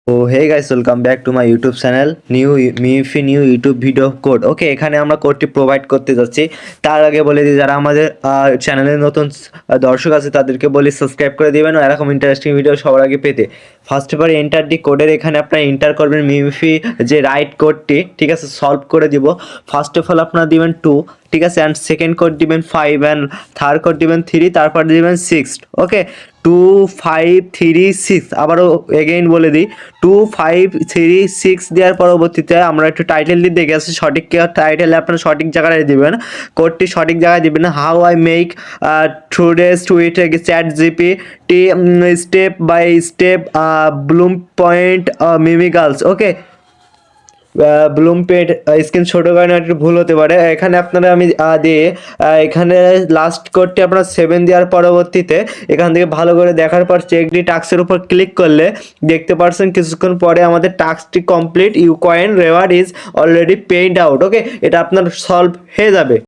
তো hey guys, welcome back to my YouTube channel new YouTube video code. Okay, এখানে আমরা কোডটি provide করতে যাচ্ছি। তার আগে বলে দিই, যারা আমাদের চ্যানেলের নতুন দর্শক আছে তাদেরকে বলি সাবস্ক্রাইব করে দিবেন ও এরকম ইন্টারেস্টিং ভিডিও সবার আগে পেতে। First of all enter the কোডের এখানে আপনারা এন্টার করবেন মিউফি যে রাইট কোডটি, ঠিক আছে, সলভ করে দিব। ফার্স্ট অফ অল আপনারা দিবেন 2, ঠিক আছে, অ্যান্ড সেকেন্ড কোড দিবেন 5, অ্যান্ড থার্ড কোড দিবেন 3, তারপর দিবেন 6। ওকে, 2 5 3 6। আবারও এগেইন বলে দিই, 2 5 3 6 দেওয়ার পরবর্তীতে আমরা একটু টাইটেল দিয়ে দেখে আসি। সঠিক টাইটেলে আপনারা সঠিক জায়গায় দিবেন, কোডটি সঠিক জায়গায় দিবেন। How I make today's tweet ChatGPT step by step bloom point মিমিগালস। ওকে, ব্লুম পেড স্ক্রিন ছোটো কারণে একটু ভুল হতে পারে। এখানে আপনারা আমি দিয়ে এখানে লাস্ট কোডটি আপনার 7 দেওয়ার পরবর্তীতে এখান থেকে ভালো করে দেখার পর চেক ডি টাস্কের উপর ক্লিক করলে দেখতে পারছেন কিছুক্ষণ পরে আমাদের টাস্কটি complete, you coin reward is already paid out. Okay, এটা আপনার সলভ হয়ে যাবে।